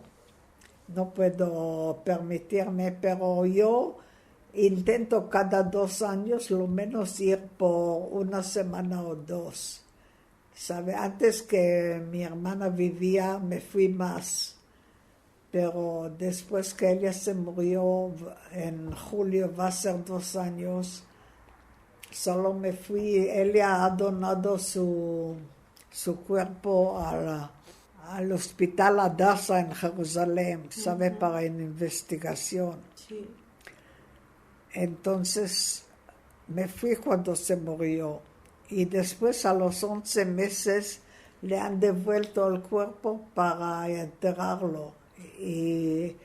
Speaker 2: No puedo permitirme, pero yo intento cada 2 años lo menos ir por una semana o 2. ¿Sabe? Antes que mi hermana vivía me fui más, pero después que ella se murió en julio, va a ser 2 años, solo me fui. Ella ha donado su cuerpo al hospital Hadassah en Jerusalén, ¿sabe? Para una investigación.
Speaker 3: Sí.
Speaker 2: Entonces me fui cuando se murió. Y después a los 11 meses le han devuelto el cuerpo para enterrarlo. Y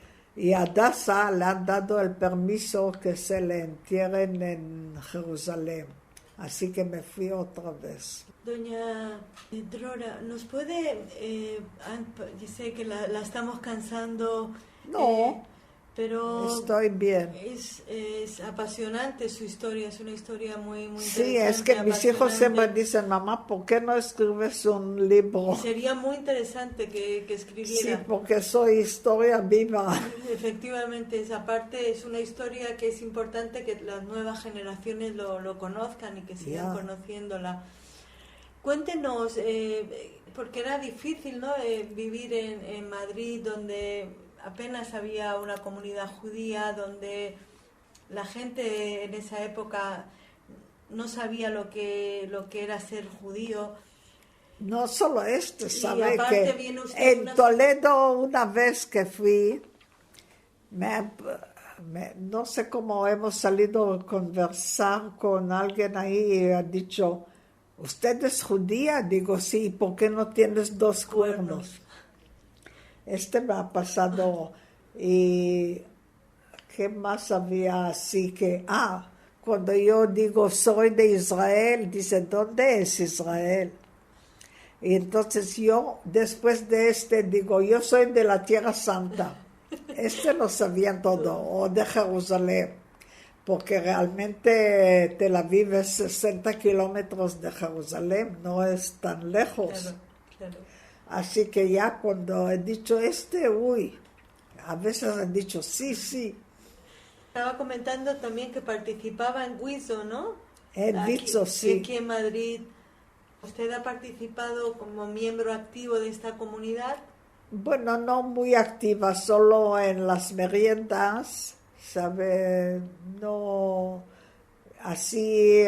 Speaker 2: a Hadassah le han dado el permiso que se le entierren en Jerusalén. Así que me fui otra vez.
Speaker 3: Doña Drora, ¿nos puede, yo sé que la estamos cansando,
Speaker 2: No,
Speaker 3: pero
Speaker 2: estoy bien.
Speaker 3: es apasionante su historia, es una historia muy, muy
Speaker 2: Sí,
Speaker 3: interesante.
Speaker 2: es que mis hijos siempre
Speaker 3: apasionante.
Speaker 2: dicen, mamá, ¿por qué no escribes un libro?
Speaker 3: Y sería muy interesante que
Speaker 2: Sí,
Speaker 3: escribiera.
Speaker 2: porque soy historia viva.
Speaker 3: Efectivamente, esa parte es una historia que es importante que las nuevas generaciones lo conozcan y que sigan
Speaker 2: Ya.
Speaker 3: conociéndola. Cuéntenos, porque era difícil, ¿no? Vivir en Madrid, donde apenas había una comunidad judía, donde la gente en esa época no sabía lo que era ser judío.
Speaker 2: No solo esto,
Speaker 3: Y
Speaker 2: sabe
Speaker 3: aparte
Speaker 2: que
Speaker 3: viene usted
Speaker 2: en
Speaker 3: una-
Speaker 2: Toledo una vez que fui, no sé cómo hemos salido a conversar con alguien ahí y ha dicho, ¿usted es judía? Digo, sí, ¿por qué no tienes 2 cuernos? Este me ha pasado. Y ¿qué más había así que? Cuando yo digo soy de Israel, dice, ¿dónde es Israel? Y entonces yo, después de digo, yo soy de la Tierra Santa. Lo sabían todo, o de Jerusalén, porque realmente Tel Aviv es 60 kilómetros de Jerusalén, no es tan lejos.
Speaker 3: Claro, claro.
Speaker 2: Así que ya cuando he dicho a veces han dicho sí.
Speaker 3: Estaba comentando también que participaba en Wiso, ¿no?
Speaker 2: En Wiso, sí.
Speaker 3: Aquí en Madrid. ¿Usted ha participado como miembro activo de esta comunidad?
Speaker 2: Bueno, no muy activa, solo en las meriendas, ¿sabe? No, así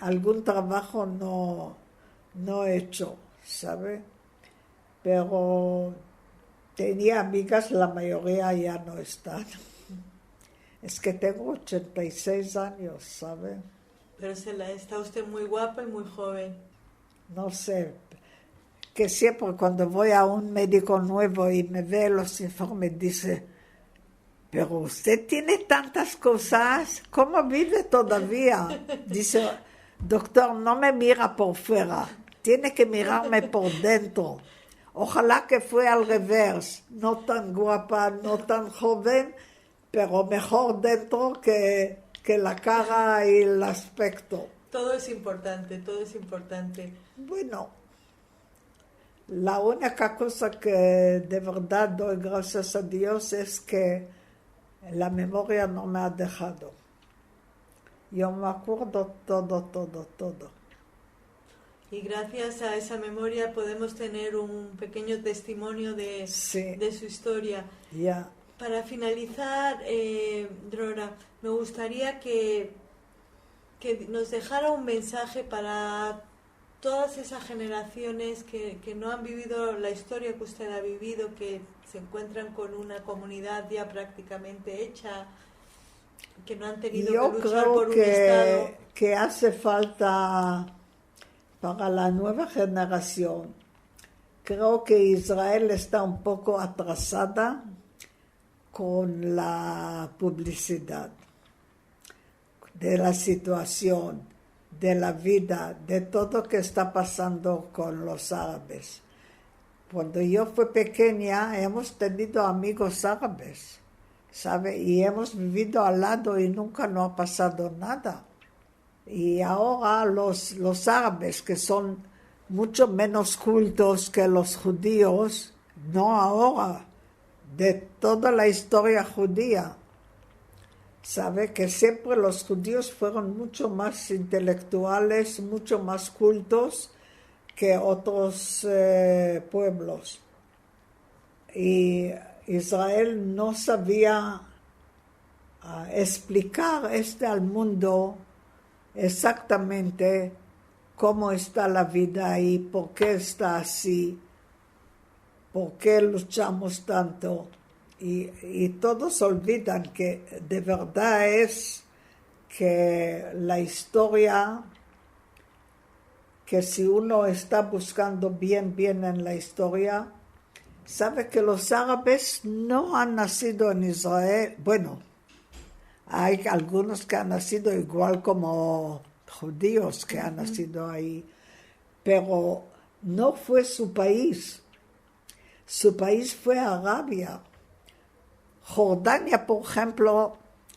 Speaker 2: algún trabajo no he hecho, ¿sabe? Pero tenía amigas, la mayoría ya no están. Es que tengo 86 años, ¿sabe?
Speaker 3: Pero está usted muy guapa y muy joven.
Speaker 2: No sé, que siempre cuando voy a un médico nuevo y me ve los informes, dice, pero usted tiene tantas cosas, ¿cómo vive todavía? Dice, doctor, no me mira por fuera, tiene que mirarme por dentro. Ojalá que fue al revés, no tan guapa, no tan joven, pero mejor dentro que la cara y el aspecto.
Speaker 3: Todo es importante, todo es importante.
Speaker 2: Bueno, la única cosa que de verdad doy gracias a Dios es que la memoria no me ha dejado. Yo me acuerdo todo.
Speaker 3: Y gracias a esa memoria podemos tener un pequeño testimonio de su historia.
Speaker 2: Ya.
Speaker 3: Para finalizar, Drora, me gustaría que nos dejara un mensaje para todas esas generaciones que no han vivido la historia que usted ha vivido, que se encuentran con una comunidad ya prácticamente hecha, que no han tenido que luchar por un Estado.
Speaker 2: Que hace falta para la nueva generación. Creo que Israel está un poco atrasada con la publicidad de la situación, de la vida, de todo que está pasando con los árabes. Cuando yo fui pequeña, hemos tenido amigos árabes, ¿sabe? Y hemos vivido al lado y nunca nos ha pasado nada. Y ahora los árabes, que son mucho menos cultos que los judíos, no ahora, de toda la historia judía, sabe que siempre los judíos fueron mucho más intelectuales, mucho más cultos que otros pueblos. Y Israel no sabía explicar al mundo exactamente cómo está la vida y por qué está así, por qué luchamos tanto. Y todos olvidan que de verdad es que la historia, que si uno está buscando bien en la historia, sabe que los árabes no han nacido en Israel. Bueno, hay algunos que han nacido igual como judíos que han nacido ahí, pero no fue su país. Su país fue Arabia. Jordania, por ejemplo,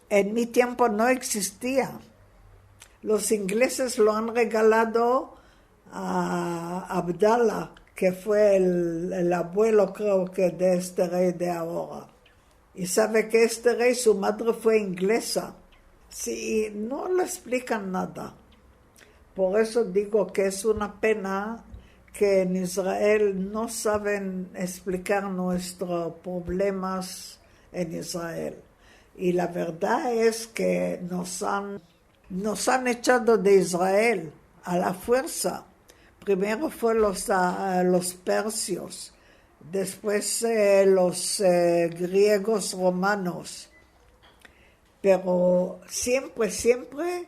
Speaker 2: en mi tiempo no existía. Los ingleses lo han regalado a Abdallah, que fue el abuelo, creo que, de este rey de ahora. Y sabe que este rey, su madre fue inglesa. Sí, no le explican nada. Por eso digo que es una pena que en Israel no saben explicar nuestros problemas en Israel. Y la verdad es que nos han echado de Israel a la fuerza. Primero fue los persios, después los griegos romanos. Pero siempre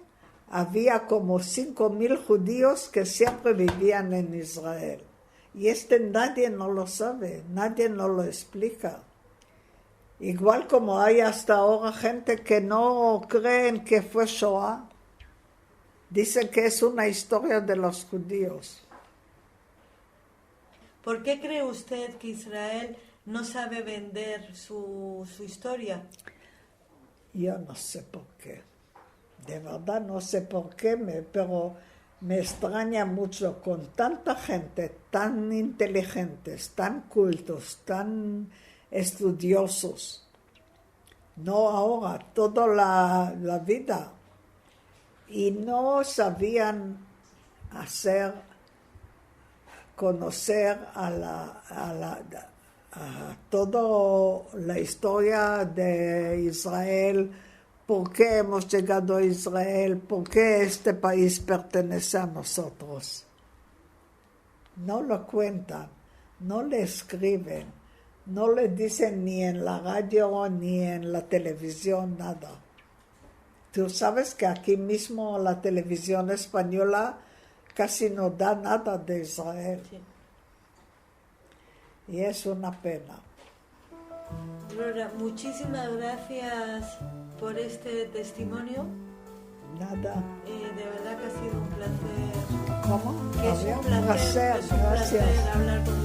Speaker 2: había como 5,000 judíos que siempre vivían en Israel. Y nadie no lo sabe, nadie no lo explica. Igual como hay hasta ahora gente que no creen que fue Shoah, dicen que es una historia de los judíos.
Speaker 3: ¿Por qué cree usted que Israel no sabe vender su historia?
Speaker 2: Yo no sé por qué. De verdad no sé por qué, pero me extraña mucho con tanta gente tan inteligentes, tan cultos, tan estudiosos. No ahora, toda la vida. Y no sabían conocer a toda la historia de Israel, por qué hemos llegado a Israel, por qué este país pertenece a nosotros. No lo cuentan, no le escriben, no le dicen ni en la radio ni en la televisión nada. Tú sabes que aquí mismo la televisión española casi no da nada de Israel.
Speaker 3: Sí.
Speaker 2: Y es una pena.
Speaker 3: Drora, muchísimas gracias por este testimonio.
Speaker 2: Nada.
Speaker 3: De verdad que ha sido un placer.
Speaker 2: ¿Cómo?
Speaker 3: Que es un placer,
Speaker 2: Gracias.
Speaker 3: hablar con